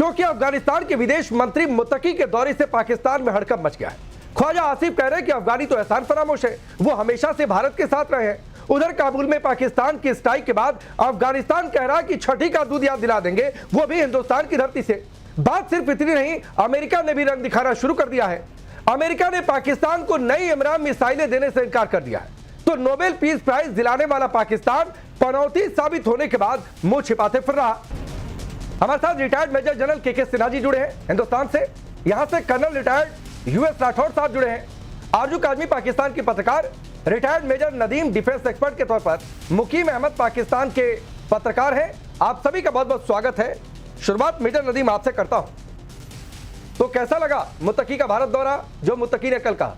क्योंकि अफगानिस्तान के विदेश मंत्री मुत्तकी के दौरे से पाकिस्तान में हड़कंप मच गया है। ख्वाजा आसिफ कह रहे हैं कि अफगानी तो एहसान फरामोश है, वो हमेशा से भारत के साथ रहे हैं। उधर काबुल में पाकिस्तान की स्ट्राइक के बाद अफगानिस्तान कह रहा है कि छठी का दूध याद दिला देंगे, वो भी हिंदुस्तान की धरती से। बात सिर्फ इतनी नहीं, अमेरिका ने भी रंग दिखाना शुरू कर दिया है। अमेरिका ने पाकिस्तान को नई इमरान मिसाइलें देने से इनकार कर दिया है। तो नोबेल पीस प्राइज दिलाने वाला पाकिस्तान पनौती साबित होने के बाद मुंह छिपाते फिर रहा। हमारे साथ रिटायर्ड मेजर जनरल के सिन्हा जी जुड़े हैं हिंदुस्तान से, यहां से कर्नल रिटायर्ड यूएस राठौर साहब जुड़े हैं, आरजू काजमी पाकिस्तान की पत्रकार, retired major Nadeem defence expert के तौर पर मुकीम अहमद पाकिस्तान के पत्रकार हैं। आप सभी का बहुत बहुत स्वागत है। शुरुआत मेजर नदीम आपसे करता हूं, तो कैसा लगा मुत्तकी का भारत दौरा, जो मुत्तकी ने कल कहा?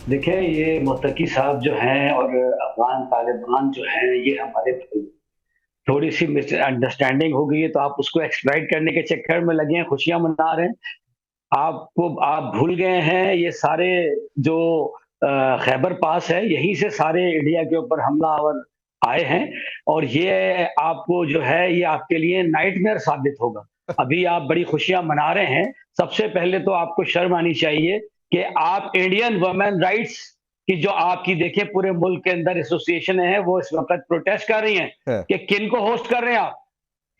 देखिए, ये मुत्तकी साहब जो हैं और अफगान तालिबान जो हैं, ये हमारे थोड़ी सी मिसअंडरस्टैंडिंग हो गई है, तो आप उसको एक्सप्लॉइट करने के चक्कर में लगे हैं, खुशियां मना रहे हैं। आप भूल गए हैं ये सारे जो खैबर पास है, यहीं से सारे इंडिया के ऊपर हमलावर आए हैं, और ये आपको जो है ये आपके लिए नाइटमेयर साबित होगा। अभी आप बड़ी खुशियां मना रहे हैं, सबसे पहले तो आपको शर्म आनी चाहिए कि आप इंडियन वुमेन राइट्स कि जो आपकी देखिए पूरे मुल्क के अंदर एसोसिएशन है, वो इस वक्त प्रोटेस्ट कर रही हैं कि किन को होस्ट कर रहे हैं आप।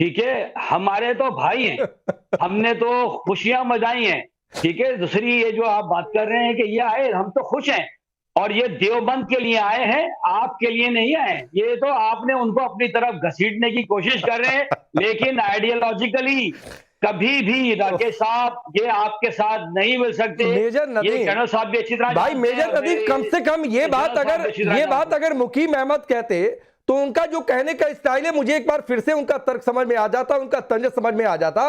ठीक है, हमारे तो भाई हैं, हमने तो खुशियां मनाई हैं। ठीक है, दूसरी ये जो आप बात कर रहे हैं कि ये आए, हम तो खुश हैं, और ये देवबंद के लिए आए हैं, आपके लिए नहीं आए। ये तो आपने उनको अपनी तरफ घसीटने की कोशिश कर रहे हैं, लेकिन आइडियोलॉजिकली कभी भी राकेश साहब ये आपके साथ नहीं मिल सकते। मेजर नदीम, जनरल साहब भी अच्छी तरह भाई मेजर नदीम, कम से कम ये बात अगर मुकीम अहमद कहते तो उनका जो कहने का स्टाइल है, मुझे एक बार फिर से उनका तर्क समझ में आ जाता, उनका तंज समझ में आ जाता,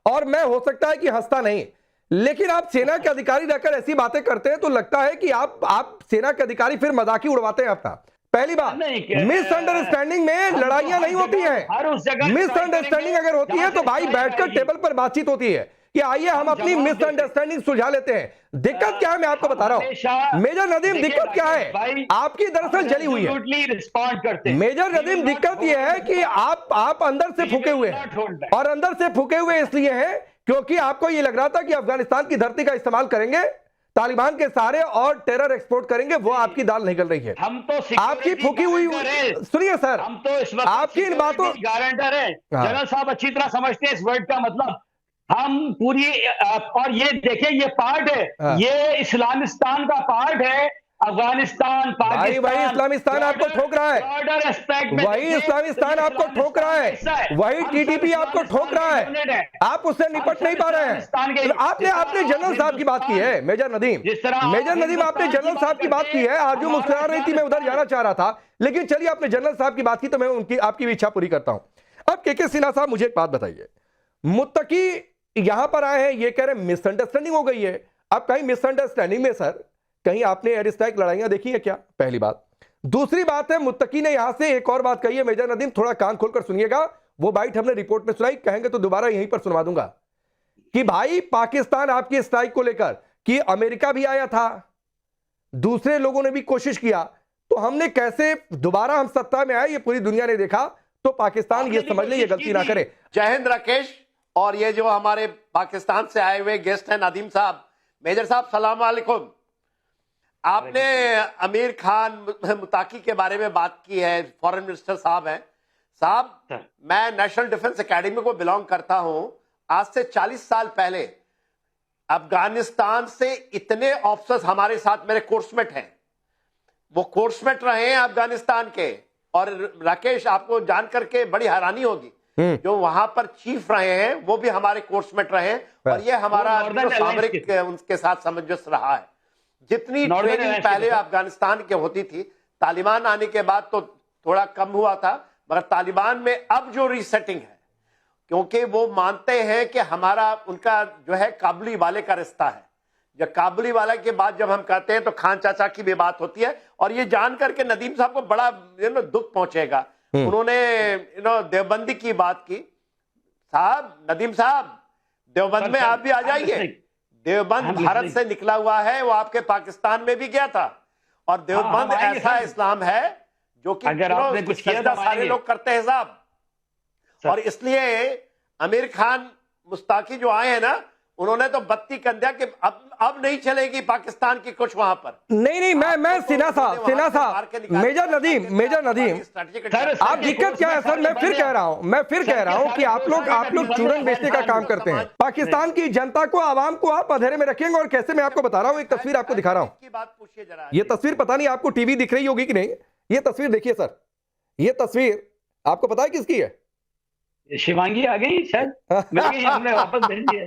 और मैं हो सकता है कि हंसता नहीं। लेकिन आप सेना के अधिकारी रहकर ऐसी बातें करते हैं तो लगता है कि आप सेना के अधिकारी फिर मजाक ही उड़वाते हैं अपना। पहली बात, मिसअंडरस्टैंडिंग में लड़ाइयां नहीं होती हैं। मिसअंडरस्टैंडिंग अगर होती है तो भाई बैठकर टेबल पर बातचीत होती है कि आइए हम अपनी मिसअंडरस्टैंडिंग सुलझा लेते हैं। दिक्कत क्या है, मैं आपको बता रहा हूं मेजर नदीम, दिक्कत क्या है आपकी दरअसल जली हुई है। मेजर नदीम, दिक्कत यह है कि आप अंदर से फूके हुए हैं, और अंदर से फूके हुए इसलिए हैं क्योंकि आपको यह लग रहा था कि अफगानिस्तान की धरती का इस्तेमाल करेंगे तालिबान के सहारे और टेरर एक्सपोर्ट करेंगे, वो आपकी दाल निकल रही है। हम तो आपकी फूकी हुई, सुनिए सर, हम तो इस वक्त आपकी इन बातों गारंटर है। जनरल साहब अच्छी तरह समझते हैं इस वर्ड का मतलब। हम पूरी, और ये देखिए ये पार्ट है, ये इस्लामिस्तान का पार्ट है। अफगानिस्तान, पाकिस्तान, वही इस्लामिस्तान आपको ठोक रहा है, वही इस्लामिस्तान आपको ठोक रहा है, वही टीटीपी आपको ठोक रहा है, आप उससे निपट नहीं पा रहे हैं। आपने जनरल साहब की बात की है मेजर नदीम, आपने जनरल साहब की बात की है। आरजू मुस्कुरा रही थी, मैं उधर जाना चाह रहा था, लेकिन चलिए आपने जनरल साहब की बात की तो मैं आपकी भी इच्छा पूरी करता हूं। अब के सिन्हा साहब, मुझे एक बात बताइए, मुत्तकी यहां पर आए हैं, ये कह रहे मिसअंडरस्टैंडिंग हो गई है। अब कहीं मिसअंडरस्टैंडिंग में सर कहीं आपने एयर स्ट्राइक लड़ाइयां देखी है क्या? पहली बात। दूसरी बात है, मुत्तकी ने यहां से एक और बात कही है मेजर नदीम, थोड़ा कान खोलकर सुनिएगा, वो बाइट हमने रिपोर्ट में सुनाई, कहेंगे तो दोबारा यहीं पर सुनवा दूंगा, कि भाई पाकिस्तान आपकी स्ट्राइक को लेकर कि अमेरिका भी आया था, दूसरे लोगों ने भी कोशिश किया, तो हमने कैसे दोबारा हम सत्ता में आए ये पूरी दुनिया ने देखा, तो पाकिस्तान ये समझ ले ये गलती ना करे। जय हिंद राकेश, और ये जो हमारे पाकिस्तान से आए हुए गेस्ट हैं नदीम साहब, मेजर साहब सलाम वालेकुम। आपने अमीर खान मुताकी के बारे में बात की है, फॉरेन मिनिस्टर साहब हैं। साहब, मैं नेशनल डिफेंस एकेडमी को बिलोंग करता हूं। आज से 40 साल पहले अफगानिस्तान से इतने ऑफिसर्स हमारे साथ, मेरे कोर्समेट हैं, वो कोर्समेट रहे हैं अफगानिस्तान के। और राकेश, आपको जान करके बड़ी हैरानी होगी, जो वहां पर चीफ रहे हैं वो भी हमारे कोर्समेट रहे हैं, और ये हमारा सामरिक उनके साथ सामंजस्य रहा है। जितनी ट्रेनिंग पहले अफगानिस्तान के होती थी, तालिबान आने के बाद तो थोड़ा कम हुआ था, मगर तालिबान में अब जो रीसेटिंग है, क्योंकि वो मानते हैं कि हमारा उनका जो है काबुली वाले का रिश्ता है। जब काबुली वाला के बाद जब हम कहते हैं तो खान चाचा की भी बात होती है, और ये जान करके नदीम साहब को बड़ा दुख पहुंचेगा। उन्होंने देवबंदी की बात की। साहब, नदीम साहब, देवबंद में आप भी आ जाइए। देवबंद भारत से निकला हुआ है, वो आपके पाकिस्तान में भी गया था, और देवबंद ऐसा इस्लाम है जो कि अगर आपने कुछ किया था सारे लोग करते हैं साहब। और इसलिए आमिर खान मुस्ताकी जो आए हैं ना, उन्होंने तो बत्ती कर दिया कि अब नहीं चलेगी पाकिस्तान की कुछ वहां पर। नहीं मैं सिन्हा साहब मेजर नदीम आप दिक्कत क्या है सर? मैं फिर कह रहा हूं कि आप लोग चूरन बेचने का काम करते हैं। पाकिस्तान की जनता को, आवाम को आप अंधेरे में रखेंगे। और कैसे, मैं आपको बता रहा हूं, एक तस्वीर आपको दिखा रहा हूं। बात पूछिए जरा। ये तस्वीर पता नहीं आपको टीवी दिख रही होगी कि नहीं। ये तस्वीर देखिए सर, ये तस्वीर आपको पता है किसकी है? शिवांगी आ गई शायद, मिल गई, हमने वापस भेज दिया।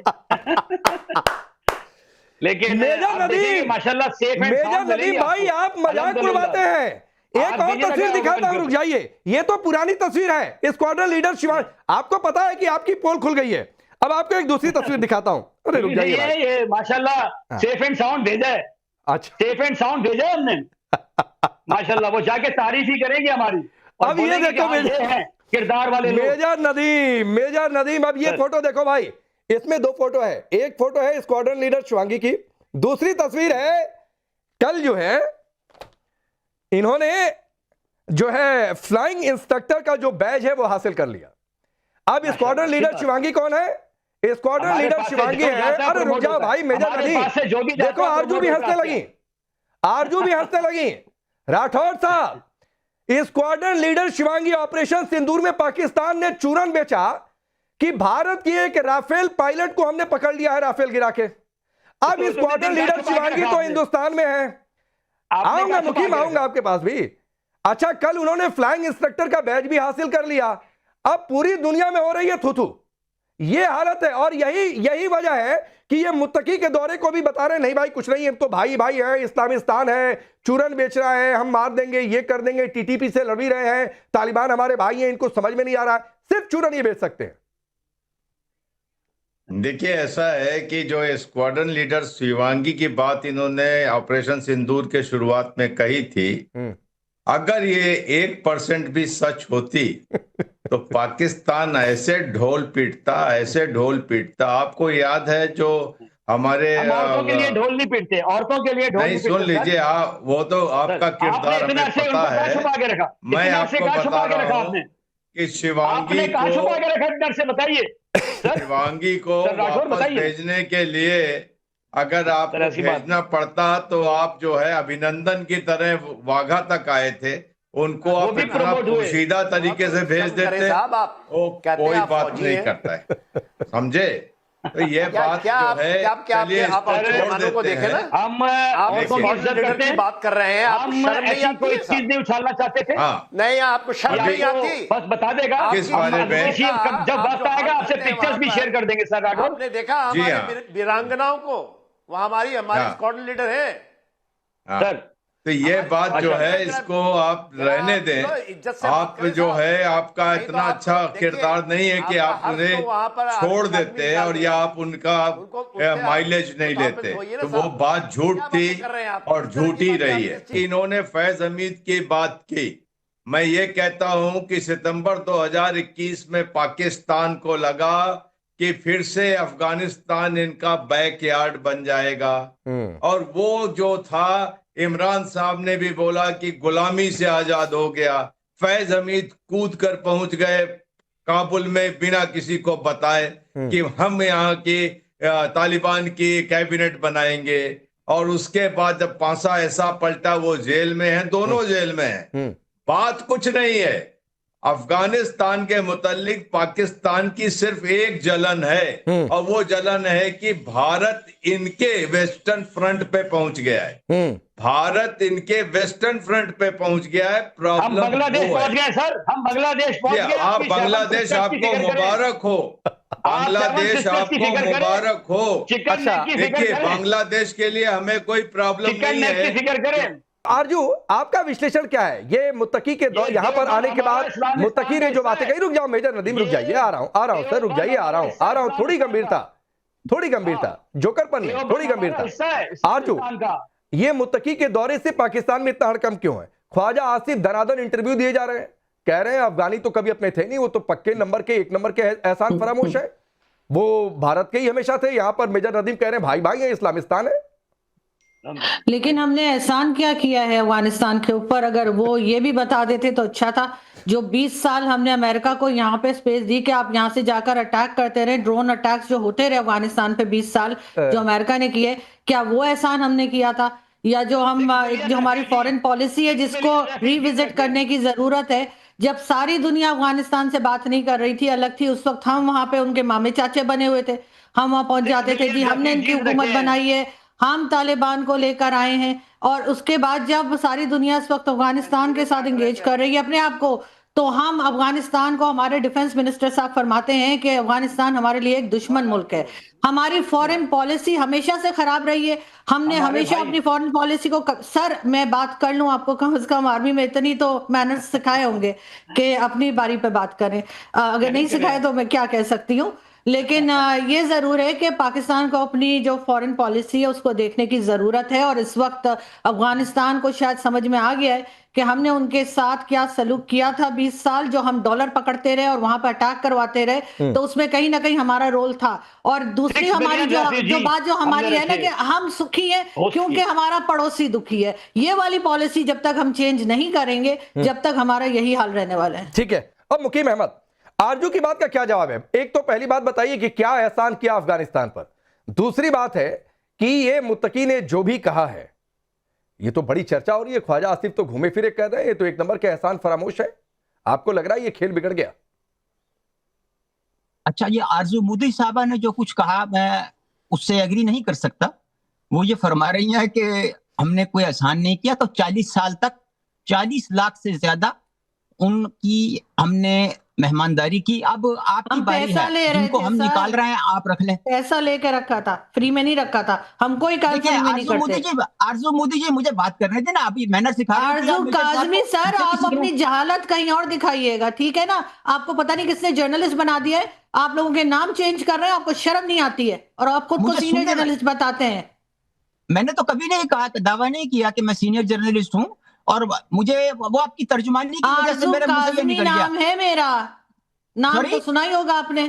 लेकिन मेजर नदीम, माशाल्लाह सेफ एंड मेजर नदीम भाई, आप मजाक उड़वाते हैं। एक और तस्वीर दिखाता हूं, रुक जाइए। ये तो पुरानी तस्वीर है, स्क्वाड्रन लीडर शिवांगी। आपको पता है कि आपकी पोल खुल गई है। अब आपको एक दूसरी तस्वीर दिखाता हूं। अरे रुक जाइए, ये माशाल्लाह सेफ एंड साउंड भेजा है। अच्छा, सेफ एंड साउंड भेजा है हमने। माशाल्लाह वो जाके तारीफ ही करेंगे हमारी। अब ये देखो है किरदार वाले मेजर नदीम, अब ये फोटो देखो भाई। इसमें दो फोटो है। एक फोटो है स्क्वाड्रन लीडर शिवांगी की, दूसरी तस्वीर है कल जो है इन्होंने जो है फ्लाइंग इंस्ट्रक्टर का जो बैज है वो हासिल कर लिया। अब स्क्वाड्रन लीडर शिवांगी कौन है? स्क्वाड्रन लीडर शिवांगी है। अरे रुक जाओ भाई मेजर नदीम, देखो आरजू भी हंसने लगी। राठौर साहब, स्क्वाड्रन लीडर शिवांगी, ऑपरेशन सिंदूर में पाकिस्तान ने चूरन बेचा कि भारत की एक राफेल पायलट को हमने पकड़ लिया है, राफेल गिरा के। अब स्क्वाड्रन लीडर शिवांगी तो हिंदुस्तान में है। आऊंगा मुकीम, आऊंगा आपके पास भी। अच्छा, कल उन्होंने फ्लाइंग इंस्ट्रक्टर का बैज भी हासिल कर लिया। अब पूरी दुनिया में हो रही है थू। ये हालत है। और यही वजह है कि ये मुत्तकी के दौरे को भी बता रहे नहीं भाई कुछ नहीं, हम तो भाई है, इस्लामिस्तान है, चूरन बेच रहा है, हम मार देंगे, ये कर देंगे, टीटीपी से लड़ रहे हैं, तालिबान हमारे भाई हैं, इनको समझ में नहीं आ रहा, सिर्फ चूरन ही बेच सकते हैं। देखिए, ऐसा है कि जो स्क्वाड्रन लीडर शिवांगी की बात इन्होंने ऑपरेशन सिंदूर के शुरुआत में कही थी, अगर ये 1% भी सच होती तो पाकिस्तान ऐसे ढोल पीटता। आपको याद है जो हमारे औरतों के लिए ढोल नहीं पीटते, औरतों के लिए ढोल नहीं, सुन लीजिए आप, वो तो आपका किरदार हमें पता है। मैं आपको बता रहा हूँ कि शिवांगी को वापस भेजने के लिए अगर आपको भेजना पड़ता तो आप जो है अभिनंदन की तरह वाघा तक आए थे, उनको आप इतना पोशीदा तरीके से भेज देते, वो कोई बात नहीं करता है, समझे? तो ये बात जो है, चलिए को देखे ना, हम बात कर रहे हैं, आप शर्म नहीं आती? कोई चीज नहीं उछालना चाहते थे? नहीं, आपको शर्म नहीं आती? बस बता देगा किस बारे में, जब वक्त आएगा आपसे पिक्चर्स भी शेयर कर देंगे सर। राठौर, आपने देखा हमारे वीरांगनाओं को, वो हमारे स्क्वाड्रन लीडर है सर। तो ये बात जो है इसको आप रहने दें। आप जो है, आपका इतना अच्छा किरदार नहीं है कि आप उन्हें छोड़ देते और या आप उनका माइलेज नहीं लेते, तो वो बात झूठ थी और झूठी रही है। इन्होंने फैज हमीद की बात की। मैं ये कहता हूं कि सितंबर 2021 में पाकिस्तान को लगा कि फिर से अफगानिस्तान इनका बैकयार्ड बन जाएगा, और वो जो था, इमरान साहब ने भी बोला कि गुलामी से आजाद हो गया। फैज हमीद कूद कर पहुंच गए काबुल में बिना किसी को बताए कि हम यहाँ की तालिबान की कैबिनेट बनाएंगे, और उसके बाद जब पांसा ऐसा पलटा, वो जेल में है, दोनों जेल में है। बात कुछ नहीं है, अफगानिस्तान के मुतालिक पाकिस्तान की सिर्फ एक जलन है, और वो जलन है कि भारत इनके वेस्टर्न फ्रंट पे पहुंच गया है। भारत इनके वेस्टर्न फ्रंट पे पहुंच गया है। प्रॉब्लम हम बांग्लादेश पहुंच गए सर, हम बांग्लादेश पहुंच गए। आप बांग्लादेश, आपको मुबारक हो, बांग्लादेश आपको मुबारक हो। अच्छा, देखिए, बांग्लादेश के लिए हमें कोई प्रॉब्लम नहीं है। फिक्र करें। आरजू, आपका विश्लेषण क्या है? ये मुत्तकी के दौर यहाँ पर आने के बाद मुत्तकी ने जो बातें कही, रुक जाओ मेजर नदीम, रुक जाइए, आ रहा हूं सर, रुक जाइए, आ रहा हूं। थोड़ी गंभीरता, जोकरपन नहीं, थोड़ी गंभीरता। आरजू, ये मुत्तकी के दौरे से पाकिस्तान में इतना हड़कंप क्यों है? ख्वाजा आसिफ दनादन इंटरव्यू दिए जा रहे हैं, कह रहे हैं अफगानी तो कभी अपने थे नहीं, वो तो पक्के नंबर के, एक नंबर के एहसान फरामोश है, वो भारत के ही हमेशा थे। यहां पर मेजर नदीम कह रहे हैं भाई है, इस्लामिस्तान है। लेकिन हमने एहसान क्या किया है अफगानिस्तान के ऊपर? अगर वो ये भी बता देते तो अच्छा था। जो 20 साल हमने अमेरिका को यहाँ पे स्पेस दी कि आप यहाँ से जाकर अटैक करते रहे, ड्रोन अटैक्स जो होते रहे अफगानिस्तान पे 20 साल जो अमेरिका ने किए, क्या वो एहसान हमने किया था? या जो हमारी फॉरेन पॉलिसी है जिसको रिविजिट करने की जरूरत है, जब सारी दुनिया अफगानिस्तान से बात नहीं कर रही थी, अलग थी, उस वक्त हम वहां पे उनके मामे चाचे बने हुए थे, हम वहां पहुंच जाते थे, जी हमने इनकी हुकूमत बनाई है, हम तालिबान को लेकर आए हैं। और उसके बाद जब सारी दुनिया इस वक्त अफगानिस्तान के साथ एंगेज कर रही है अपने आप को, तो हम अफगानिस्तान को, हमारे डिफेंस मिनिस्टर साहब फरमाते हैं कि अफगानिस्तान हमारे लिए एक दुश्मन मुल्क है। हमारी फॉरेन पॉलिसी हमेशा से खराब रही है। हमने हमेशा अपनी फॉरेन पॉलिसी को सर मैं बात कर लूं, आपको कम से कम आर्मी में इतनी तो मैनर्स सिखाए होंगे कि अपनी बारी पे बात करें। अगर नहीं सिखाए तो मैं क्या कह सकती हूँ। लेकिन ये जरूर है कि पाकिस्तान को अपनी जो फॉरेन पॉलिसी है उसको देखने की जरूरत है। और इस वक्त अफगानिस्तान को शायद समझ में आ गया है कि हमने उनके साथ क्या सलूक किया था 20 साल, जो हम डॉलर पकड़ते रहे और वहां पर अटैक करवाते रहे, तो उसमें कहीं ना कहीं हमारा रोल था। और दूसरी हमारी जो बात जो हमारी है ना कि हम सुखी है क्योंकि हमारा पड़ोसी दुखी है। ये वाली पॉलिसी जब तक हम चेंज नहीं करेंगे, जब तक हमारा यही हाल रहने वाला है। ठीक है, अब मुकीम अहमद, आरजू की बात का क्या जवाब है? एक तो पहली बात बताइए कि क्या एहसान किया अफगानिस्तान पर। दूसरी बात है कि ये मुत्तकी ने जो भी कहा है, ये तो बड़ी चर्चा हो रही है, ख्वाजा आसिफ तो घूमे फिरे कह रहे हैं ये तो एक नंबर के एहसान फरामोश है। आपको लग रहा है ये खेल बिगड़ गया? अच्छा, ये आरजू मोदी साहबा ने जो कुछ कहा मैं उससे एग्री नहीं कर सकता। वो ये फरमा रही हैं कि हमने कोई एहसान नहीं किया। तो 40 साल तक 40 लाख से ज्यादा उनकी हमने मेहमानदारी की। अब आपकी बारी है, जिनको हम निकाल रहे हैं आप रख लें। पैसा लेके रखा था, फ्री में नहीं रखा था। हम कोई काम नहीं करते। आरजू मोदी जी मुझे बात करने देना, अभी मैंने सिखाया। आरजू काज़मी सर, आप अपनी जहालत कहीं और दिखाइएगा, ठीक है ना? आपको पता नहीं किसने जर्नलिस्ट बना दिया है, आप लोगों के नाम चेंज कर रहे हैं, आपको शर्म नहीं आती है और आप खुद को सीनियर जर्नलिस्ट बताते हैं। मैंने तो कभी नहीं कहा, दावा नहीं किया कि मैं सीनियर जर्नलिस्ट हूँ। और मुझे वो आपकी तर्जुमानी की वजह से मेरे मुंह से निकल गया। नाम है मेरा, नाम तो सुना ही होगा आपने।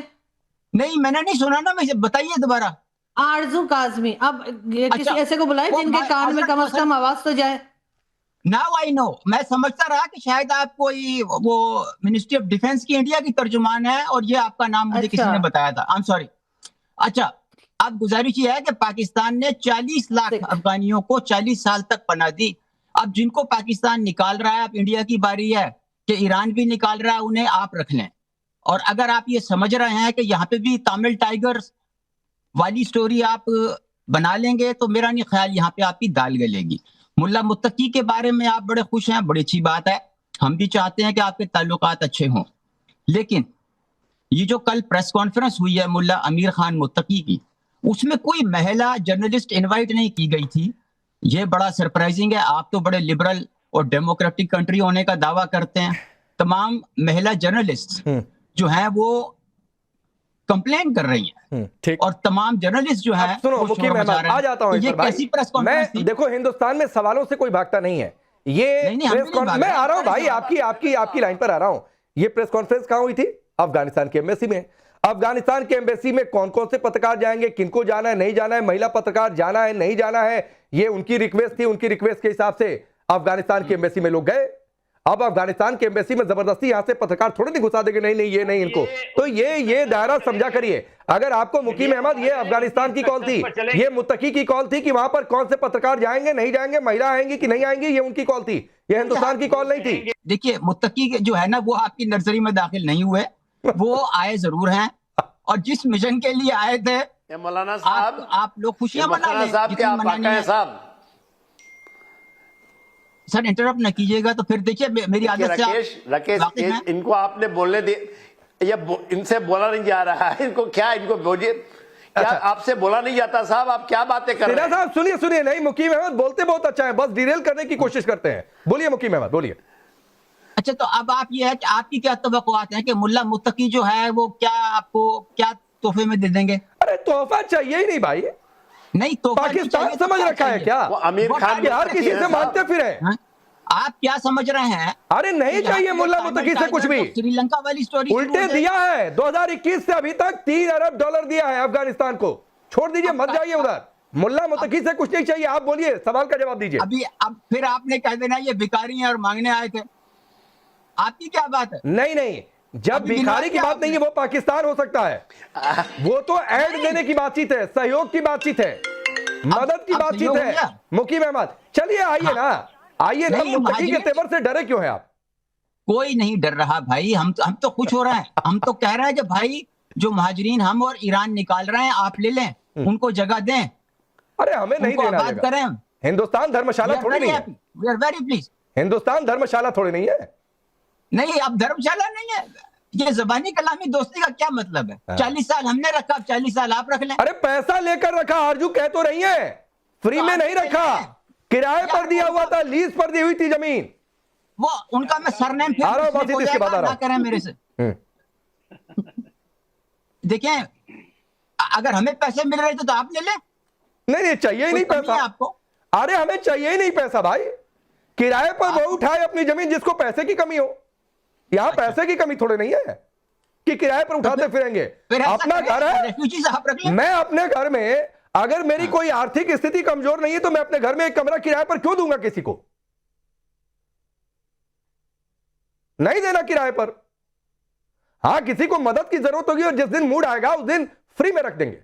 नहीं, मैंने नहीं सुना ना, मुझे बताइए दोबारा। आरजू काज़मी। अब किसी ऐसे को बुलाए जिनके कान में कम से कम आवाज तो जाए। Now I know. मैं समझता रहा कि शायद आप कोई वो मिनिस्ट्री ऑफ डिफेंस की इंडिया की तर्जुमान है और ये आपका नाम मुझे किसी ने बताया था। I am sorry. अच्छा, अब गुजारिश ये है कि पाकिस्तान ने 40 लाख अफगानियों को 40 साल तक पनाह दी। अब जिनको पाकिस्तान निकाल रहा है, अब इंडिया की बारी है कि ईरान भी निकाल रहा है, उन्हें आप रख लें। और अगर आप ये समझ रहे हैं कि यहाँ पे भी तमिल टाइगर्स वाली स्टोरी आप बना लेंगे, तो मेरा नहीं ख्याल यहाँ पे आपकी दाल गलेगी। मुल्ला मुत्तकी के बारे में आप बड़े खुश हैं, बड़ी अच्छी बात है। हम भी चाहते हैं कि आपके ताल्लुकात अच्छे हों। लेकिन ये जो कल प्रेस कॉन्फ्रेंस हुई है मुल्ला अमीर खान मुत्तकी की, उसमें कोई महिला जर्नलिस्ट इनवाइट नहीं की गई थी। ये बड़ा सरप्राइजिंग है। आप तो बड़े लिबरल और डेमोक्रेटिक कंट्री होने का दावा करते हैं। तमाम महिला जर्नलिस्ट जो हैं वो कंप्लेन कर रही हैं और तमाम जर्नलिस्ट जो है सुनो मुकीम अहमद, आ जाता हूं ये कैसी प्रेस कॉन्फ्रेंस थी? देखो, हिंदुस्तान में सवालों से कोई भागता नहीं है। ये मैं आ रहा हूं भाई, आपकी लाइन पर आ रहा हूं। ये प्रेस कॉन्फ्रेंस कहां हुई थी? अफगानिस्तान की एम्बेसी में। अफगानिस्तान के एम्बेसी में कौन कौन से पत्रकार जाएंगे, किनको जाना है, नहीं जाना है, महिला पत्रकार जाना है, नहीं जाना है, ये उनकी रिक्वेस्ट थी। उनकी रिक्वेस्ट के हिसाब से अफगानिस्तान की एम्बेसी में लोग गए। अब अफगानिस्तान के एम्बेसी में जबरदस्ती यहां से पत्रकार थोड़ी नहीं घुसा देंगे, नहीं ये नहीं इनको। तो ये दायरा समझा करिए। अगर आपको मुकीम अहमद, ये अफगानिस्तान की कॉल थी, ये मुत्तकी की कॉल थी कि वहां पर कौन से पत्रकार जाएंगे, नहीं जाएंगे, महिला आएंगी कि नहीं आएंगी, ये उनकी कॉल थी, ये हिंदुस्तान की कॉल नहीं थी। देखिए, मुत्तकी जो है ना वो आपकी नर्सरी में दाखिल नहीं हुए, वो आए जरूर हैं और जिस मिशन के लिए आए थे मौलाना साहब, आप लोग खुशियां मना लें। साहब सर इंटरप्ट न कीजिएगा तो फिर देखिए मेरी आदत से राकेश इनको आपने बोलने दे, या इनसे बोला नहीं जा रहा है, इनको क्या, इनको बोलिए क्या? अच्छा, आपसे बोला नहीं जाता साहब, आप क्या बातें कर रहे हैं साहब? सुनिए नहीं, मुकीम अहमद बोलते बहुत अच्छा है, बस डिरेल करने की कोशिश करते हैं। बोलिए मुकीम अहमद, बोलिए। अच्छा, तो अब आप ये है कि आपकी क्या तवक्कुआत है कि मुल्ला मुत्तकी जो है वो क्या आपको क्या तोहफे में दे देंगे? अरे तोहफा चाहिए ही नहीं भाई। नहीं, तो पाकिस्तान समझ रखा है क्या? वो आमिर खान हर किसी से मांगते फिरे। आप क्या समझ रहे हैं? अरे नहीं चाहिए मुल्ला मुत्तकी से कुछ भी। श्रीलंका वाली स्टोरी उल्टे दिया है। 2021 से अभी तक $3 अरब दिया है अफगानिस्तान को। छोड़ दीजिए, मत जाइए उधर। मुल्ला मुत्तकी से कुछ नहीं चाहिए, आप बोलिए, सवाल का जवाब दीजिए। अभी अब फिर आपने कह देना ये भिखारी हैं और मांगने आए थे, आपकी क्या बात है? नहीं नहीं, जब भिखारी की बात नहीं है, वो पाकिस्तान हो सकता है, वो तो ऐड देने की बातचीत है, सहयोग की बातचीत है, मदद की बातचीत है। मुकीम अहमद, चलिए आइए ना, आइए ना, मुत्तकी के तेवर से डरे क्यों हैं आप? कोई नहीं डर रहा भाई, हम तो खुश हो रहे हैं। हम तो कह रहे हैं कि भाई जो मुहाजिरीन हम और ईरान निकाल रहे हैं, आप ले लें, उनको जगह दें। अरे हमें नहीं देना बात करें, हिंदुस्तान धर्मशाला थोड़ी नहीं है। We are very please. Hindustan धर्मशाला थोड़ी नहीं है। नहीं, अब धर्मशाला नहीं है, ये ज़बानी कलामी दोस्ती का क्या मतलब है? 40 साल हमने रखा, अब 40 साल आप रख लें। अरे पैसा लेकर रखा, आरजू कह तो रही है, फ्री में नहीं रखा, किराए पर दिया हुआ था, लीज पर दी हुई थी जमीन। वो उनका मैं सरनेम आ रहा हूं, इसके बाद आ रहा हूं। करें मेरे से। देखें, अगर हमें पैसे मिल रहे थे तो आप ले लें। नहीं चाहिए ही नहीं पैसा आपको। अरे हमें चाहिए ही नहीं पैसा भाई, किराए पर वो उठाए अपनी जमीन जिसको पैसे की कमी हो। यहां पैसे की कमी थोड़े नहीं है कि किराए पर उठाते फिरेंगे। अपना घर है, मैं अपने घर में अगर मेरी कोई आर्थिक स्थिति कमजोर नहीं है तो मैं अपने घर में एक कमरा किराए पर क्यों दूंगा किसी को? नहीं देना किराए पर। हाँ, किसी को मदद की जरूरत होगी और जिस दिन मूड आएगा उस दिन फ्री में रख देंगे,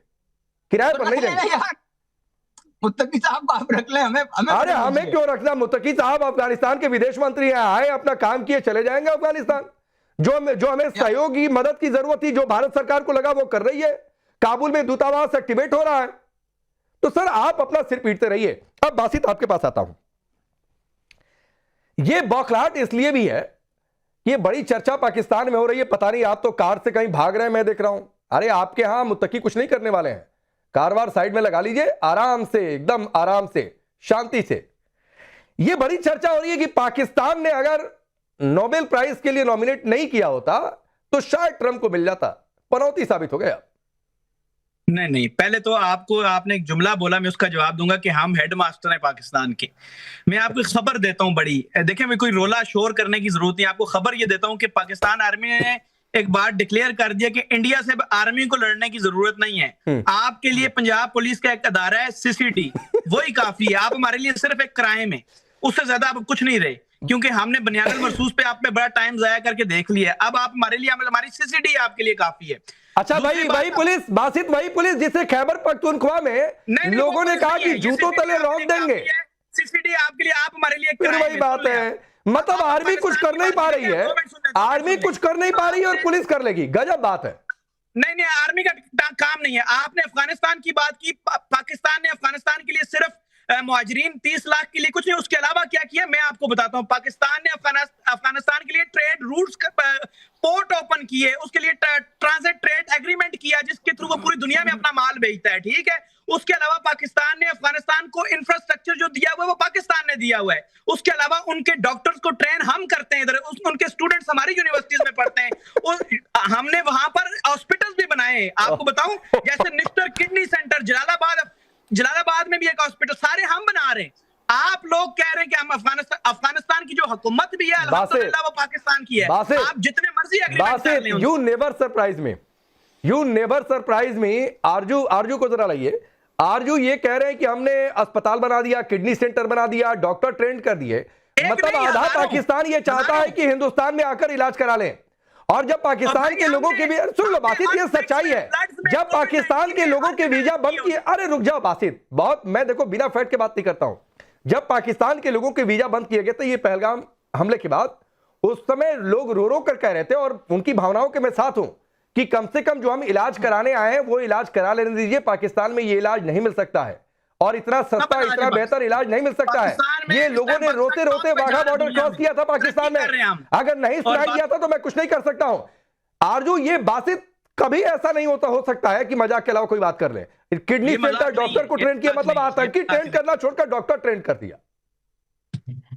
किराए पर नहीं देंगे। मुत्तकी साहब को आप रख लें, हमें अरे हमें क्यों रखना? मुत्तकी साहब अफगानिस्तान के विदेश मंत्री हैं, आए अपना काम किए चले जाएंगे अफगानिस्तान। जो हमें सहयोग की मदद की जरूरत थी, जो भारत सरकार को लगा वो कर रही है। काबुल में दूतावास एक्टिवेट हो रहा है। तो सर आप अपना सिर पीटते रहिए। अब बासित आपके पास आता हूं। यह बौखलाहट इसलिए भी है, ये बड़ी चर्चा पाकिस्तान में हो रही है, पता नहीं आप तो कार से कहीं भाग रहे हैं, मैं देख रहा हूं। अरे आपके यहां मुत्तकी कुछ नहीं करने वाले हैं, कारवार साइड में लगा लीजिए, आराम से, एकदम आराम से, शांति से। यह बड़ी चर्चा हो रही है कि पाकिस्तान ने अगर नोबेल प्राइज के लिए नॉमिनेट नहीं किया होता तो शायद ट्रंप को मिल जाता। पनौती साबित हो गया। नहीं, पहले तो आपने एक जुमला बोला, मैं उसका जवाब दूंगा कि हम हेडमास्टर हैं पाकिस्तान के। मैं आपको एक खबर देता हूं बड़ी, देखिए मैं कोई रोला शोर करने की जरूरत नहीं, आपको खबर ये देता हूं कि पाकिस्तान आर्मी ने एक बार डिक्लेयर कर दिया कि इंडिया से आर्मी को लड़ने की जरूरत नहीं है। आपके लिए पंजाब पुलिस का एक अदारा है सीसीटी, वही काफी है। आप हमारे लिए सिर्फ एक क्राइम है, उससे ज्यादा आप कुछ नहीं रहे, क्योंकि हमने बुनियादुल मरसूस पे आप पे बड़ा टाइम जाया करके देख लिया। अब आप हमारे लिए, हमारी सीसीटी आपके लिए काफी है। अच्छा वही पुलिस बासित, वही पुलिस जिसे खैबर पख्तूनख्वा में लोगों ने कहा कि जूतों तले रोक देंगे, सीसीटी आपके लिए, आप हमारे लिए फिर वही बात है। मतलब आर्मी कुछ कर नहीं पा रही है, आर्मी कुछ कर नहीं पा रही है और पुलिस कर लेगी। गजब बात है। नहीं, आर्मी का काम नहीं है। आपने अफगानिस्तान की बात की, पाकिस्तान ने अफगानिस्तान के लिए सिर्फ मुहाजिरीन 30 लाख के लिए कुछ नहीं, उसके अलावा क्या किया मैं आपको बताता हूं। पाकिस्तान ने अफगानिस्तान के लिए ट्रेड रूट्स पोर्ट ओपन किए, उसके लिए ट्रांजिट ट्रेड एग्रीमेंट किया जिसके थ्रू वो पूरी दुनिया में अपना माल बेचता है, ठीक है। उसके अलावा पाकिस्तान ने अफगानिस्तान को इंफ्रास्ट्रक्चर जो दिया हुआ है वो पाकिस्तान ने दिया हुआ है। उसके अलावा उनके डॉक्टर्स को ट्रेन हम करते हैं, इधर उनके स्टूडेंट्स हमारी यूनिवर्सिटीज में पढ़ते हैं। हमने वहां पर हॉस्पिटल्स भी बनाए हैं, आपको बताऊं, जैसे निफ्टर किडनी सेंटर जलालाबाद में भी एक हॉस्पिटल, सारे हम बना रहे हैं। आप लोग कह रहे हैं कि हम अफगानिस्तान की जो हुकूमत भी है अल्हम्दुलिल्लाह वो पाकिस्तान की है। आप जितने मर्जी एग्रीमेंट कर लें। You never surprise me. आरजू को जरा लाइए। आरजू ये कह रहे हैं कि हमने अस्पताल बना दिया, किडनी सेंटर बना दिया, डॉक्टर ट्रेन कर दिए। मतलब आधा पाकिस्तान ये चाहता है कि हिंदुस्तान में आकर इलाज करा लें। और जब पाकिस्तान के लोगों के भी, सुन लो बासित, ये सच्चाई है, जब पाकिस्तान के लोगों के वीजा बंद किए, अरे रुक जाओ बासित, बहुत, मैं देखो बिना फैक्ट के बात नहीं करता हूं। जब पाकिस्तान के लोगों के वीजा बंद किए गए थे ये पहलगाम हमले के बाद, उस समय लोग रो रो कर कह रहे थे, और उनकी भावनाओं के मैं साथ हूं, कि कम से कम जो हम इलाज कराने आए हैं वो इलाज करा लेने दीजिए। पाकिस्तान में ये इलाज नहीं मिल सकता है, और इतना सस्ता, इतना बेहतर इलाज नहीं मिल सकता है। ये लोगों ने रोते रोते वाघा बॉर्डर क्रॉस किया था पाकिस्तान में। अगर नहीं सुनाई दिया था तो मैं कुछ नहीं कर सकता हूं। आरजू, ये बासित कभी ऐसा नहीं होता, हो सकता है कि मजाक के अलावा कोई बात कर ले। किडनी सेंटर डॉक्टर को ट्रेन किया, मतलब आतंकी ट्रेन करना छोड़कर डॉक्टर ट्रेन कर दिया।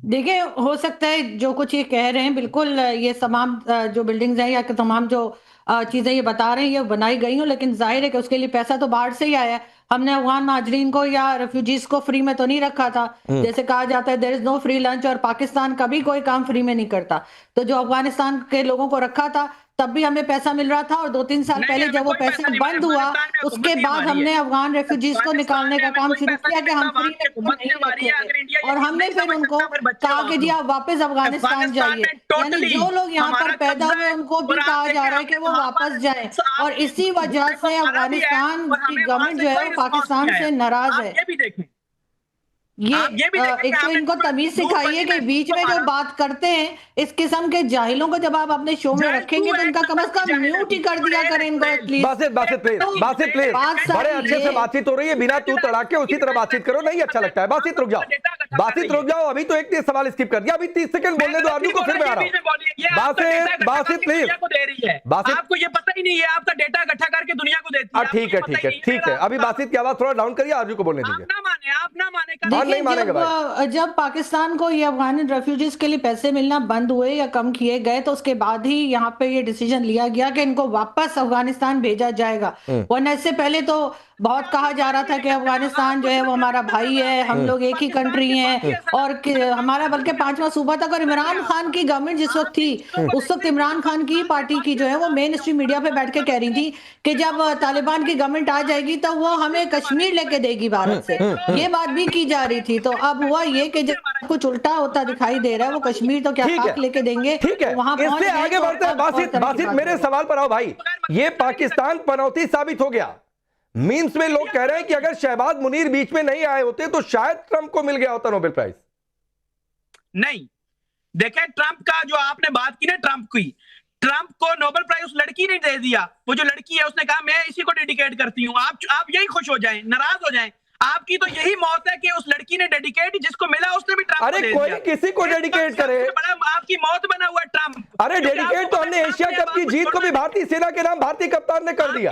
देखिए, हो सकता है जो कुछ ये कह रहे हैं, बिल्कुल ये तमाम जो बिल्डिंग्स हैं या तमाम जो चीजें ये बता रहे हैं ये बनाई गई हो, लेकिन जाहिर है कि उसके लिए पैसा तो बाहर से ही आया है। हमने अफगान महाजरीन को या रेफ्यूजीज को फ्री में तो नहीं रखा था। जैसे कहा जाता है there is no free lunch, और पाकिस्तान कभी कोई काम फ्री में नहीं करता। तो जो अफगानिस्तान के लोगों को रखा था तब भी हमें पैसा मिल रहा था, और 2-3 साल पहले जब वो पैसा बंद हुआ उसके बाद हमने अफगान रेफ्यूजीज को निकालने का काम शुरू किया कि हम फ्री नहीं रखेंगे, और हमने फिर उनको कहा कि जी आप वापस अफगानिस्तान जाइए। यानी जो लोग यहाँ पर पैदा हुए उनको भी कहा जा रहा है कि वो वापस जाए, और इसी वजह से अफगानिस्तान की गवर्नमेंट जो है वो पाकिस्तान से नाराज है। ये एक तो इनको तमीज सिखाइए कि बीच में जो बात करते हैं इस किस्म के जाहिलों को जब आप अपने शो में रखेंगे तो इनका कम से कम म्यूट ही कर दिया करें इनको एटलीस्ट। बासित प्लीज बड़े अच्छे से बातचीत हो रही है, बिना तू तड़ाके उसी तरह बातचीत करो, नहीं अच्छा लगता है। बासित रुक जाओ, अभी तो एक सवाल स्किप कर दिया, अभी 30 सेकंड बोलने दो आदमी को, फिर मैं आ रहा हूँ। बासित प्लीज, आपको ये पता ही नहीं है, आपका डेटा इकट्ठा करके दुनिया को देती है। ठीक है, अभी बासित की आवाज थोड़ा डाउन करिए, आरजू को बोलने दीजिए। आप ना माने जब पाकिस्तान को ये अफगान रेफ्यूजीज के लिए पैसे मिलना बंद हुए या कम किए गए तो उसके बाद ही यहाँ पे ये डिसीजन लिया गया कि इनको वापस अफगानिस्तान भेजा जाएगा। वरना इससे पहले तो बहुत कहा जा रहा था कि अफगानिस्तान जो है वो हमारा भाई है, हम लोग एक ही कंट्री हैं, और हमारा बल्कि 5वां सूबा तक। और इमरान खान की गवर्नमेंट जिस वक्त थी उस वक्त इमरान खान की पार्टी की जो है वो मेन स्ट्रीम मीडिया पे बैठ के कह रही थी कि जब तालिबान की गवर्नमेंट आ जाएगी तो वो हमें कश्मीर लेके देगी भारत से, ये बात भी की जा रही थी। तो अब हुआ ये कि जब कुछ उल्टा होता दिखाई दे रहा है, वो कश्मीर तो क्या खाक लेके देंगे। ठीक है, वहां इससे आगे बढ़ते हैं। बासित मेरे सवाल पर आओ भाई, ये पाकिस्तान पनौती साबित हो गया। मीम्स में लोग कह रहे हैं कि अगर शहबाज मुनीर बीच में नहीं आए होते तो शायद ट्रंप को मिल गया होता नोबेल प्राइज। नहीं, देखें ट्रंप का जो आपने बात की ना, ट्रंप को नोबेल प्राइज उस लड़की ने दे दिया। वो जो लड़की है उसने कहा मैं इसी को डेडिकेट करती हूँ। आप यही खुश हो जाएं, नाराज हो जाएं। आपकी तो यही मौत है कि उस लड़की ने डेडिकेट, जिसको मिला उसने भी ट्रंप को दे दिया। कोई किसी को डेडिकेट करे, आपकी मौत बना हुआ ट्रंप। अरे डेडिकेट तो हमने एशिया कप की जीत को भी भारतीय सेना के नाम भारतीय कप्तान ने कर दिया।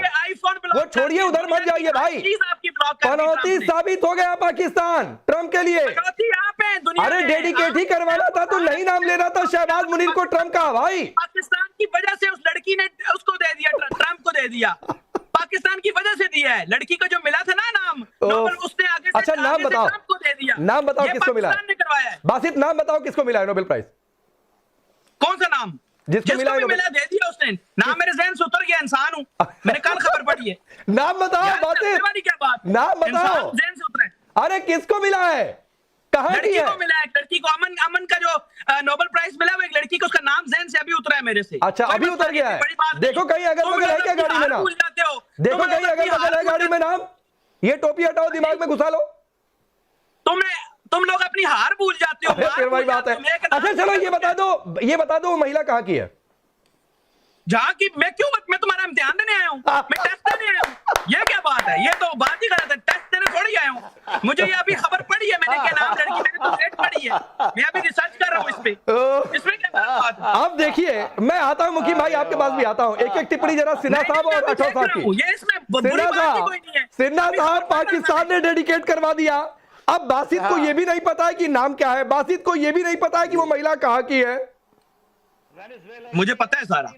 वो छोड़िए, उधर मत जाइए भाई, पनौती साबित हो गया पाकिस्तान ट्रंप के लिए। अरे डेडिकेट ही करवाना था तो नहीं नाम लेना था शहबाज मुनीर को ट्रंप का भाई। पाकिस्तान की वजह से उस लड़की ने उसको दे दिया, ट्रंप को दे दिया। पाकिस्तान की वजह से दिया है। लड़की को जो मिला था ना नाम नोबेल, उसने आगे से, अच्छा नाम बताओ, को दे दिया। नाम बताओ किसको मिला है? करवाया है। बासित नाम बताओ किसको मिला है नोबेल प्राइज? कौन सा नाम? जिसको मिला दे दिया उसने। नाम मेरे जहन से उतर गया, इंसान हूँ मैंने कल खबर पढ़ी है। नाम बताओ बासित, क्या बात, नाम बताओ। जहन से उतरा है। अरे किसको मिला है, कहाँ की है? लड़की को मिला है, लड़की को अमन का जो नोबेल प्राइज मिला वो एक लड़की को, उसका नाम जहन से अभी उतरा है मेरे से। अच्छा अभी उतर गया है। देखो कहीं अगल बगल है क्या गाड़ी में नाम? देखो कहीं अगल बगल है गाड़ी में नाम? ये टोपी हटाओ, दिमाग में घुसा लो। तुम लोग अपनी हार भूल जाते हो। फिर वही बात है। अच्छा चलो ये बता दो वो महिला कहाँ की है? जहाँ की मैं तुम्हारा इम्तिहान देने आया हूँ, मैं टेस्ट देने आया हूँ। ये क्या बात है, ये तो बात ही गलत है। टेस्ट देने थोड़ी आया हूँ, मुझे ये अभी खबर पड़ी है, मैंने क्या नाम लड़की, मैंने तो डेट पड़ी है, मैं अभी रिसर्च कर रहा हूँ इसमें क्या बात है। अब देखिए मैं आता हूँ मुखी भाई, आपके पास भी आता हूँ। एक एक टिप्पणी जरा सिन्हा साहब और अठौर साहब की। सिन्हा साहब पाकिस्तान ने डेडिकेट करवा दिया। अब बासित को ये भी नहीं पता है कि नाम क्या है, बासित को ये भी नहीं पता है कि वो महिला कहाँ की है। मुझे पता है सारा,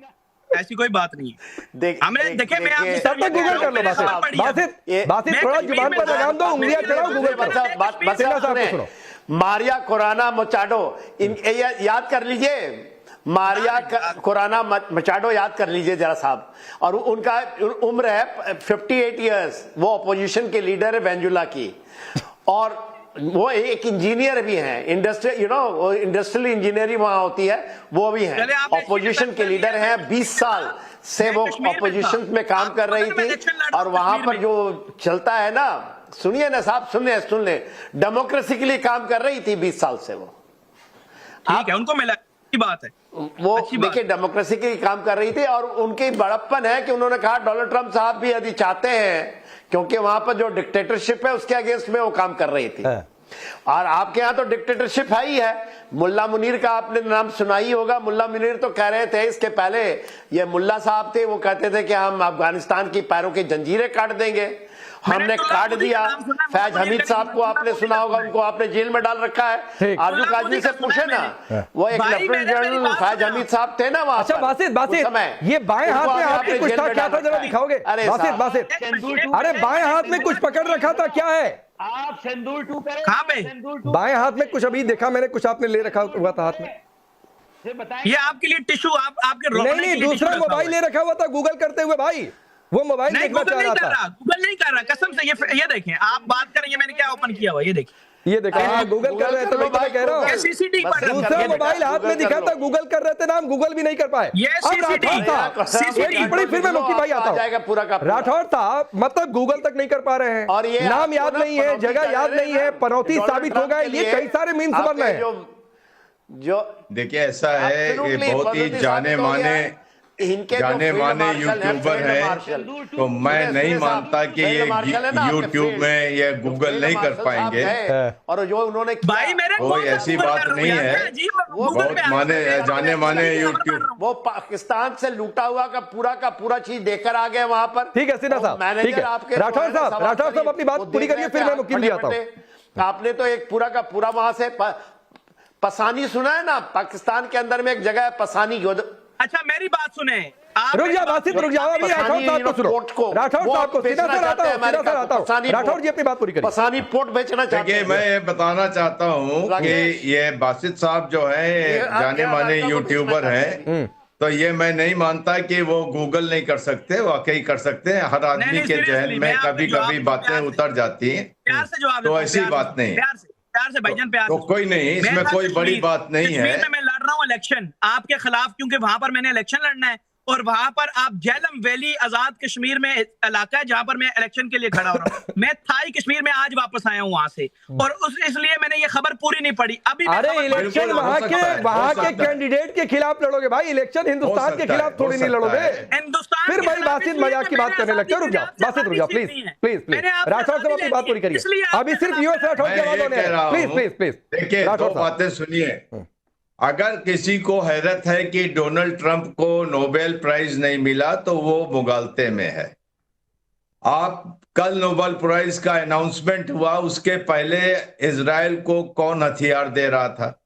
ऐसी कोई बात नहीं है। हमने देखे, मैं आपसे तब तक गूगल कर लो। बासित थोड़ा जुबान पर लगाम दो, उंगलियां चलाओ, गूगल पर। मारिया कोराना मचाडो, याद कर लीजिए, मारिया कोराना मचाडो याद कर लीजिए जरा साहब। और उनका उम्र है 58 इयर्स। वो अपोजिशन के लीडर है वेनेजुएला की, और वो एक इंजीनियर भी हैं, इंडस्ट्रियल इंडस्ट्रियल इंजीनियरिंग वहां होती है, वो भी हैं। ऑपोजिशन के लीडर हैं, 20 साल से वो ऑपोजिशन में काम कर रही थी। और वहां पर जो चलता है ना, सुनिए ना साहब, सुन ले, डेमोक्रेसी के लिए काम कर रही थी 20 साल से। वो ठीक है, उनको मिला की बात है। वो देखिए डेमोक्रेसी के लिए काम कर रही थी, और उनकी बड़प्पन है कि उन्होंने कहा डोनाल्ड ट्रंप साहब भी यदि चाहते हैं, क्योंकि वहां पर जो डिक्टेटरशिप है उसके अगेंस्ट में वो काम कर रही थी। और आपके यहाँ तो डिक्टेटरशिप है ही है। मुल्ला मुनीर का आपने नाम सुना ही होगा। मुल्ला मुनीर तो कह रहे थे इसके पहले, ये मुल्ला साहब थे, वो कहते थे कि हम अफगानिस्तान की पैरों की जंजीरें काट देंगे। हमने काट दिया। फैज हमीद साहब को आपने सुना होगा, उनको आपने जेल में डाल रखा है। आजू काजमी से पूछे ना, वो एक लेफ्टिनेंट जनरल फैज हमीद साहब थे ना वहां। अच्छा बासित ये बाएं हाथ में आपने कुछ था, क्या था, जरा दिखाओगे? बासित अरे बाएं हाथ में कुछ पकड़ रखा था, क्या है? आप सिंदूर 2 करें। कहां पे? बाएं हाथ में कुछ अभी देखा मैंने, कुछ आपने ले रखा हुआ था हाथ में। ये आपके लिए टिश्यू आपके नहीं, दूसरा मोबाइल ले रखा हुआ था गूगल करते हुए भाई, वो मोबाइल देखना चाह रहा था। गूगल नहीं कर रहा कसम से। ये देखें, आप बात करेंगे मैंने क्या ओपन किया हुआ, ये देखिए, ये देखो गूगल कर रहे थे, मैं कह रहा हूँ सीसीटीवी पर दूसरा मोबाइल हाथ में दिखा था, गूगल कर रहे थे ना, हम गूगल भी नहीं कर पाए। फिर मैं मुकी भाई आता हूँ, राठौर साहब मतलब गूगल तक नहीं कर पा रहे हैं, नाम याद नहीं है, जगह याद नहीं है, पनौती साबित हो गए, ये कई सारे मीम्स बन रहे हैं। जो देखिए ऐसा है कि बहुत ही जाने माने यूट्यूबर हैं, तो मैं नहीं मानता कि ये यूट्यूब में ये गूगल नहीं कर पाएंगे। और जो उन्होंने भाई मेरे कोई ऐसी बात नहीं है, बहुत जाने माने यूट्यूब, वो पाकिस्तान से लूटा हुआ का पूरा चीज देकर आ गए वहां पर। ठीक है सिन्हा साहब, ठीक है राठौर साहब अपनी बात पूरी करिए, फिर मैं मुकीम भी आता हूं। आपने तो एक पूरा का पूरा वहां से पसानी सुना है ना, पाकिस्तान के अंदर में एक जगह है पसानी। अच्छा मेरी बात सुने, रुक जा बासित, रुक जाओ अभी राठौर साहब को सुनो, राठौर साहब को सीधा से आता हूं, राठौर जी अपनी बात पूरी करिए। पसानी पोर्ट बेचना चाहते हैं। मैं ये बताना चाहता हूं कि ये बासित साहब जो है जाने माने यूट्यूबर हैं, तो ये मैं नहीं मानता कि वो गूगल नहीं कर सकते, वाकई कर सकते हैं। हर आदमी के जहन में कभी कभी बातें उतर जाती हैं, प्यार से जवाब, तो ऐसी बात नहीं, प्यार से भाईजान, प्यार तो कोई नहीं, इसमें कोई बड़ी बात नहीं है। मैं लड़ रहा हूँ इलेक्शन आपके खिलाफ, क्योंकि वहां पर मैंने इलेक्शन लड़ना है, और वहां पर आप झेलम वैली आजाद कश्मीर में इलाका है जहां पर मैं इलेक्शन के लिए खड़ा हो रहा हूँ। मैं थाई कश्मीर में आज वापस आया हूँ वहां से, और इसलिए मैंने ये खबर पूरी नहीं पढ़ी अभी। अरे इलेक्शन वहां के कैंडिडेट के खिलाफ लड़ोगे भाई, इलेक्शन हिंदुस्तान के खिलाफ थोड़ी नहीं लड़ोगे। हिंदुस्तान फिर भाई बासित मजाक की बात करने लगते हो, रुक जाओ बासित, रुक जाओ प्लीज राठौर साहब अपनी बात पूरी करिए, अभी सिर्फ यूएस राठौर की आवाज होने है, प्लीज देखिए दो बातें सुनिए। अगर किसी को हैरत है कि डोनाल्ड ट्रंप को नोबेल प्राइज नहीं मिला तो वो मुगालते में है। आप कल नोबेल प्राइज का अनाउंसमेंट हुआ, उसके पहले इजराइल को कौन हथियार दे रहा था,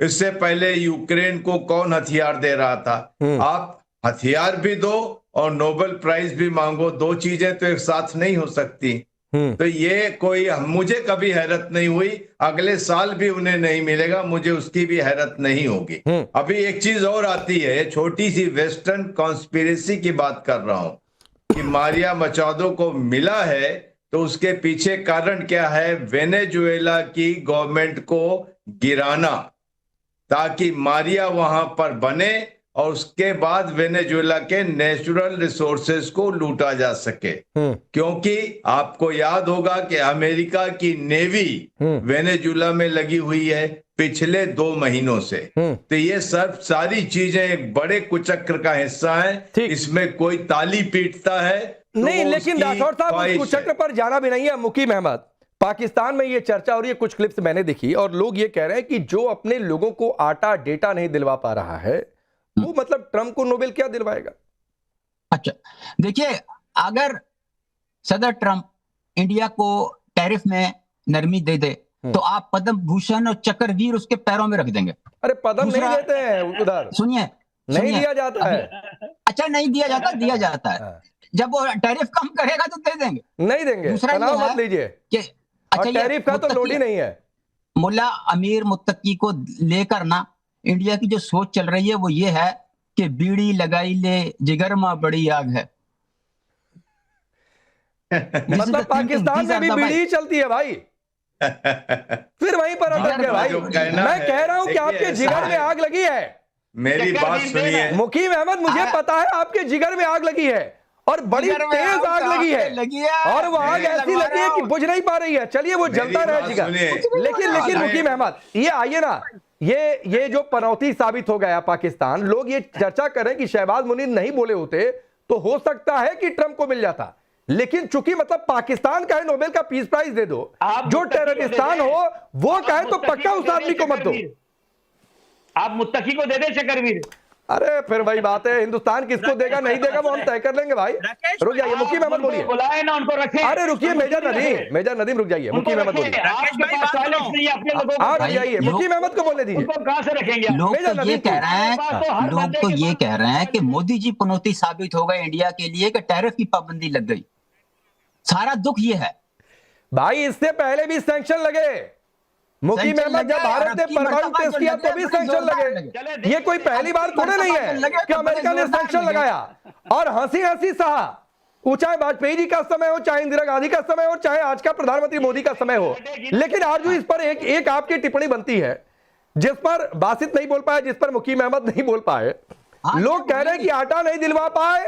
इससे पहले यूक्रेन को कौन हथियार दे रहा था। आप हथियार भी दो और नोबेल प्राइज भी मांगो, दो चीजें तो एक साथ नहीं हो सकती। तो ये कोई, मुझे कभी हैरत नहीं हुई, अगले साल भी उन्हें नहीं मिलेगा, मुझे उसकी भी हैरत नहीं होगी। अभी एक चीज और आती है, छोटी सी वेस्टर्न कॉन्स्पिरेसी की बात कर रहा हूं कि मारिया मचाडो को मिला है, तो उसके पीछे कारण क्या है, वेनेजुएला की गवर्नमेंट को गिराना, ताकि मारिया वहां पर बने और उसके बाद वेनेजुएला के नेचुरल रिसोर्सेज को लूटा जा सके। क्योंकि आपको याद होगा कि अमेरिका की नेवी वेनेजुएला में लगी हुई है पिछले 2 महीनों से। तो ये सब सारी चीजें एक बड़े कुचक्र का हिस्सा है, इसमें कोई ताली पीटता है तो नहीं, लेकिन राठौर साहब उस कुचक्र पर जाना भी नहीं है। मुकीम अहमद, पाकिस्तान में ये चर्चा और ये कुछ क्लिप्स मैंने देखी, और लोग ये कह रहे हैं कि जो अपने लोगों को आटा डेटा नहीं दिलवा पा रहा है, वो मतलब ट्रंप को नोबेल क्या दिलवाएगा। अच्छा देखिए, अगर सदर ट्रंप इंडिया को टैरिफ में नरमी दे दे तो आप पद्म भूषण और चक्रवीर उसके पैरों में रख देंगे। अरे पद्म नहीं देते हैं उधर, सुनिए नहीं दिया जाता है। अच्छा नहीं दिया जाता, दिया जाता है। जब वो टैरिफ कम करेगा तो दे देंगे, नहीं देंगे, तनाव मत लीजिए। अच्छा टैरिफ का तो लोड ही नहीं है। मुल्ला अमीर मुत्तकी को लेकर ना इंडिया की जो सोच चल रही है वो ये है कि बीड़ी लगाई ले जिगर में बड़ी आग है। मतलब पाकिस्तान में भी बीड़ी ही चलती है भाई। फिर वहीं पर अटक गए भाई। मैं कह रहा हूं कि आपके जिगर में आग लगी है। मेरी बात सुनिए मुकीम अहमद, मुझे पता है आपके जिगर में आग लगी है, और बड़ी तेज आग लगी है, और वो आग ऐसी लगी है कि बुझ नहीं पा रही है। चलिए वो जलता रहे जिगर। लेकिन मुकीम अहमद, ये आइए ना, ये जो पनौती साबित हो गया पाकिस्तान, लोग ये चर्चा करें कि शहबाज मुनीर नहीं बोले होते तो हो सकता है कि ट्रंप को मिल जाता, लेकिन चूंकि मतलब पाकिस्तान का है, नोबेल का पीस प्राइज दे दो। जो टेररिस्तान हो वो कहे तो पक्का उस आदमी को मत दो, आप मुत्तकी को दे दे चक्रवीर। अरे फिर वही बात है, हिंदुस्तान किसको देगा नहीं देगा वो हम तय कर लेंगे भाई। रुक जाइए मुकीम अहमद बोलिए। बुलाए ना उनको, रखे। अरे रुकिए मेजर नदीम रुक जाइए, मुकीम अहमद बोलिए। रुक जाइए, मुकीम अहमद को बोलने दीजिए। कहां से रखेंगे? लोग तो ये कह रहे हैं कि मोदी जी पनौती साबित हो गए इंडिया के लिए कि टैरिफ की पाबंदी लग गई। सारा दुख ये है भाई, इससे पहले भी सैंक्शन लगे, मुकीम अहमद, जब भारत ने परमाणु टेस्ट किया तो भी सैंक्शन लगे। ये कोई पहली बार थोड़े नहीं है कि अमेरिका ने सैंक्शन लगाया और हंसी हंसी सहा। वो चाहे वाजपेयी जी का समय हो, चाहे इंदिरा गांधी का समय हो, चाहे आज का प्रधानमंत्री मोदी का समय हो। लेकिन आरजू इस पर एक आपकी टिप्पणी बनती है जिस पर बासित नहीं बोल पाए, जिस पर मुकीम अहमद नहीं बोल पाए। लोग कह रहे हैं कि आटा नहीं दिलवा पाए,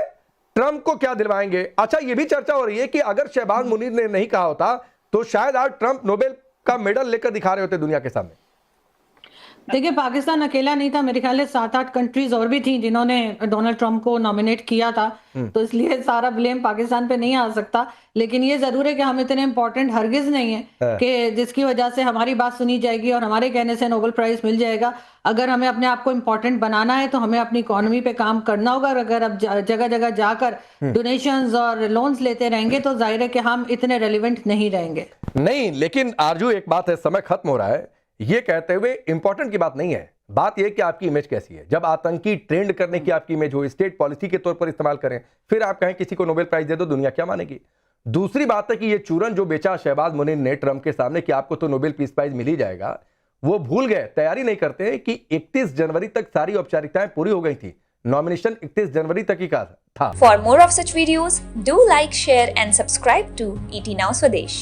ट्रंप को क्या दिलवाएंगे। अच्छा, यह भी चर्चा हो रही है कि अगर शहबाज मुनीर ने नहीं कहा होता तो शायद आज ट्रंप नोबेल का मेडल लेकर दिखा रहे होते दुनिया के सामने। देखिए, पाकिस्तान अकेला नहीं था, मेरे ख्याल से 7-8 कंट्रीज और भी थी जिन्होंने डोनाल्ड ट्रंप को नॉमिनेट किया था, तो इसलिए सारा ब्लेम पाकिस्तान पे नहीं आ सकता। लेकिन ये जरूर है कि हम इतने इंपॉर्टेंट हरगिज नहीं है कि जिसकी वजह से हमारी बात सुनी जाएगी और हमारे कहने से नोबेल प्राइज मिल जाएगा। अगर हमें अपने आप को इम्पोर्टेंट बनाना है तो हमें अपनी इकोनॉमी पे काम करना होगा। और अगर अब जगह जगह जाकर डोनेशंस और लोन्स लेते रहेंगे तो जाहिर है कि हम इतने रेलिवेंट नहीं रहेंगे। नहीं, लेकिन आरजू एक बात है, समय खत्म हो रहा है, ये कहते हुए इंपॉर्टेंट की बात नहीं है। बात यह कि आपकी इमेज कैसी है। जब आतंकी ट्रेंड करने की आपकी इमेज हो, स्टेट पॉलिसी के तौर पर इस्तेमाल करें, फिर आप कहें किसी को नोबेल प्राइज दे दो, दुनिया क्या मानेगी। दूसरी बात है कि ये चूरन जो बेचा शहबाज मुनीर ने ट्रंप के सामने कि आपको तो नोबेल पीस प्राइज मिल ही जाएगा, वो भूल गए, तैयारी नहीं करते हैं कि 31 जनवरी तक सारी औपचारिकताएं पूरी हो गई थी। नॉमिनेशन 31 जनवरी तक ही का था। For more of such videos do like, share and subscribe to ET Now Swadesh।